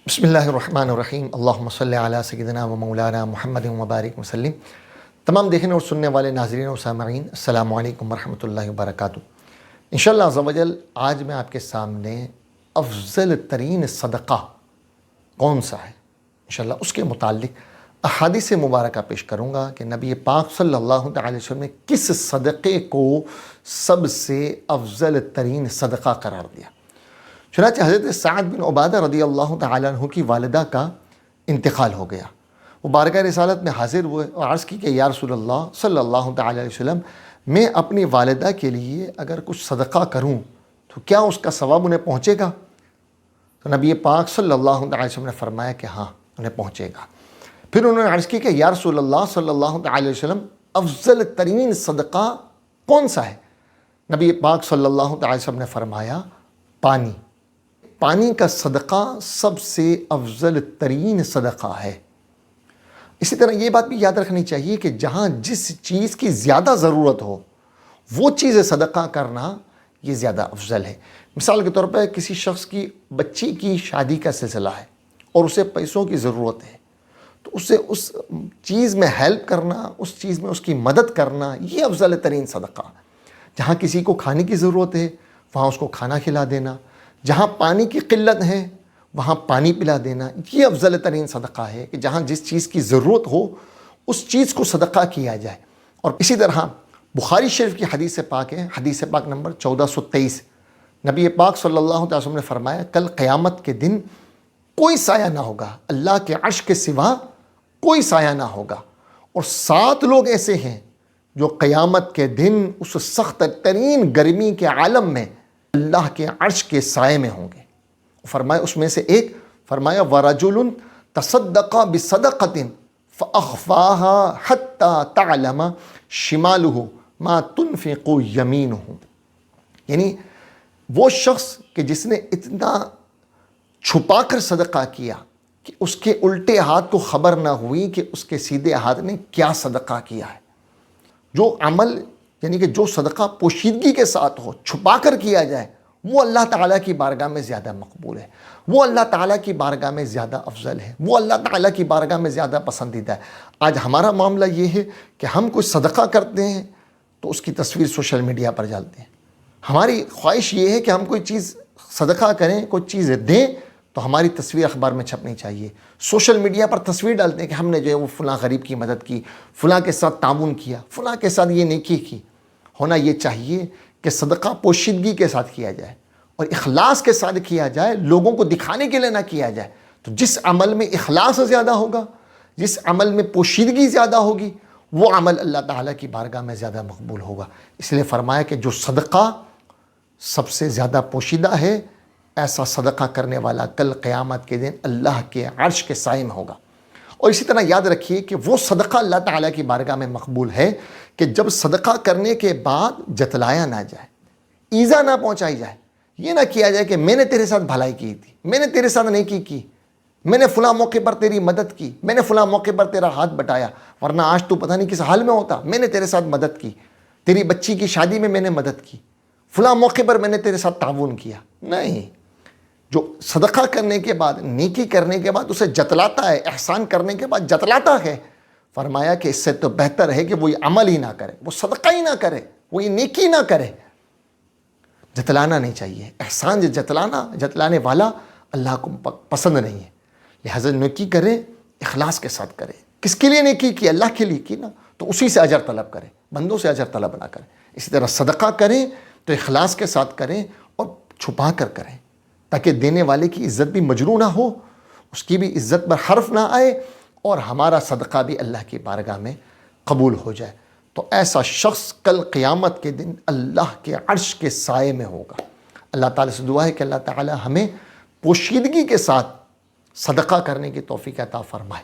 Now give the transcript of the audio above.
بسم اللہ الرحمن الرحیم اللہم صلی علی سیدنا و مولانا محمد مبارک وسلم۔ تمام دیکھنے اور سننے والے ناظرین و سامعین، السلام علیکم ورحمۃ اللہ وبرکاتہ۔ انشاءاللہ عز و جل آج میں آپ کے سامنے افضل ترین صدقہ کون سا ہے انشاءاللہ اس کے متعلق احادیث مبارکہ پیش کروں گا کہ نبی پاک صلی اللہ تعالی وسلم نے کس صدقے کو سب سے افضل ترین صدقہ قرار دیا۔ چنانچہ حضرت سعد بن عبادہ رضی اللہ تعالیٰ عنہ کی والدہ کا انتقال ہو گیا۔ وہ بارگاہ رسالت میں حاضر ہوئے اور عرض کی کہ یا رسول اللہ صلی اللہ تعالیٰ علیہ وسلم، میں اپنی والدہ کے لیے اگر کچھ صدقہ کروں تو کیا اس کا ثواب انہیں پہنچے گا؟ تو نبی پاک صلی اللہ تعالیٰ علیہ وسلم نے فرمایا کہ ہاں انہیں پہنچے گا۔ پھر انہوں نے عرض کی کہ یا رسول اللہ صلی اللہ تعالیٰ علیہ وسلم، افضل ترین صدقہ کون سا ہے؟ نبی پاک صلی اللہ تعالیٰ علیہ وسلم نے فرمایا پانی کا صدقہ سب سے افضل ترین صدقہ ہے۔ اسی طرح یہ بات بھی یاد رکھنی چاہیے کہ جہاں جس چیز کی زیادہ ضرورت ہو وہ چیز صدقہ کرنا یہ زیادہ افضل ہے۔ مثال کے طور پر کسی شخص کی بچی کی شادی کا سلسلہ ہے اور اسے پیسوں کی ضرورت ہے، تو اسے اس چیز میں ہیلپ کرنا، اس چیز میں اس کی مدد کرنا، یہ افضل ترین صدقہ۔ جہاں کسی کو کھانے کی ضرورت ہے وہاں اس کو کھانا کھلا دینا، جہاں پانی کی قلت ہے وہاں پانی پلا دینا، یہ افضل ترین صدقہ ہے کہ جہاں جس چیز کی ضرورت ہو اس چیز کو صدقہ کیا جائے۔ اور اسی طرح بخاری شریف کی حدیث پاک ہے، حدیث پاک نمبر 1423، نبی پاک صلی اللہ علیہ وسلم نے فرمایا کل قیامت کے دن کوئی سایہ نہ ہوگا، اللہ کے عرش کے سوا کوئی سایہ نہ ہوگا، اور 7 لوگ ایسے ہیں جو قیامت کے دن اس سخت ترین گرمی کے عالم میں اللہ کے عرش کے سائے میں ہوں گے۔ فرمایا اس میں سے ایک، فرمایا وَرَجُلٌ تَصَدَّقَ بِصَدَقَةٍ فَأَخْفَاهَا حَتَّى تَعْلَمَ شِمَالُهُ مَا تُنْفِقُ يَمِينُهُ، یعنی وہ شخص کہ جس نے اتنا چھپا کر صدقہ کیا کہ اس کے الٹے ہاتھ کو خبر نہ ہوئی کہ اس کے سیدھے ہاتھ نے کیا صدقہ کیا ہے۔ جو عمل یعنی کہ جو صدقہ پوشیدگی کے ساتھ ہو، چھپا کر کیا جائے، وہ اللہ تعالیٰ کی بارگاہ میں زیادہ مقبول ہے، وہ اللہ تعالیٰ کی بارگاہ میں زیادہ افضل ہے، وہ اللہ تعالیٰ کی بارگاہ میں زیادہ پسندیدہ ہے۔ آج ہمارا معاملہ یہ ہے کہ ہم کوئی صدقہ کرتے ہیں تو اس کی تصویر سوشل میڈیا پر ڈالتے ہیں۔ ہماری خواہش یہ ہے کہ ہم کوئی چیز صدقہ کریں، کوئی چیز دیں تو ہماری تصویر اخبار میں چھپنی چاہیے۔ سوشل میڈیا پر تصویر ڈالتے ہیں کہ ہم نے جو ہے وہ فلاں غریب کی مدد کی، فلاں کے ساتھ تعاون کیا، فلاں کے ساتھ یہ نیکی کی۔ ہونا یہ چاہیے کہ صدقہ پوشیدگی کے ساتھ کیا جائے اور اخلاص کے ساتھ کیا جائے، لوگوں کو دکھانے کے لیے نہ کیا جائے۔ تو جس عمل میں اخلاص زیادہ ہوگا، جس عمل میں پوشیدگی زیادہ ہوگی، وہ عمل اللہ تعالیٰ کی بارگاہ میں زیادہ مقبول ہوگا۔ اس لیے فرمایا کہ جو صدقہ سب سے زیادہ پوشیدہ ہے، ایسا صدقہ کرنے والا کل قیامت کے دن اللہ کے عرش کے سائے میں ہوگا۔ اور اسی طرح یاد رکھیے کہ وہ صدقہ اللہ تعالیٰ کی بارگاہ میں مقبول ہے کہ جب صدقہ کرنے کے بعد جتلایا نہ جائے، ایذا نہ پہنچائی جائے۔ یہ نہ کیا جائے کہ میں نے تیرے ساتھ بھلائی کی تھی، میں نے تیرے ساتھ نیکی کی، میں نے فلاں موقع پر تیری مدد کی، میں نے فلاں موقع پر تیرا ہاتھ بٹایا، ورنہ آج تو پتہ نہیں کس حال میں ہوتا۔ میں نے تیرے ساتھ مدد کی، تیری بچی کی شادی میں نے مدد کی، فلاں موقع پر میں نے تیرے ساتھ تعاون کیا۔ نہیں، جو صدقہ کرنے کے بعد، نیکی کرنے کے بعد اسے جتلاتا ہے، احسان کرنے کے بعد جتلاتا ہے، فرمایا کہ اس سے تو بہتر ہے کہ وہ یہ عمل ہی نہ کرے، وہ صدقہ ہی نہ کرے، وہ یہ نیکی نہ کرے۔ جتلانا نہیں چاہیے۔ احسان جتلانے والا اللہ کو پسند نہیں ہے۔ لہذا نیکی کرے، اخلاص کے ساتھ کرے۔ کس کے لیے نیکی کی؟ اللہ کے لیے کی نا، تو اسی سے اجر طلب کرے، بندوں سے اجر طلب نہ کرے۔ اسی طرح صدقہ کریں تو اخلاص کے ساتھ کریں اور چھپا کر کریں، تاکہ دینے والے کی عزت بھی مجروح نہ ہو، اس کی بھی عزت پر حرف نہ آئے، اور ہمارا صدقہ بھی اللہ کی بارگاہ میں قبول ہو جائے۔ تو ایسا شخص کل قیامت کے دن اللہ کے عرش کے سائے میں ہوگا۔ اللہ تعالیٰ سے دعا ہے کہ اللہ تعالیٰ ہمیں پوشیدگی کے ساتھ صدقہ کرنے کی توفیق عطا فرمائے۔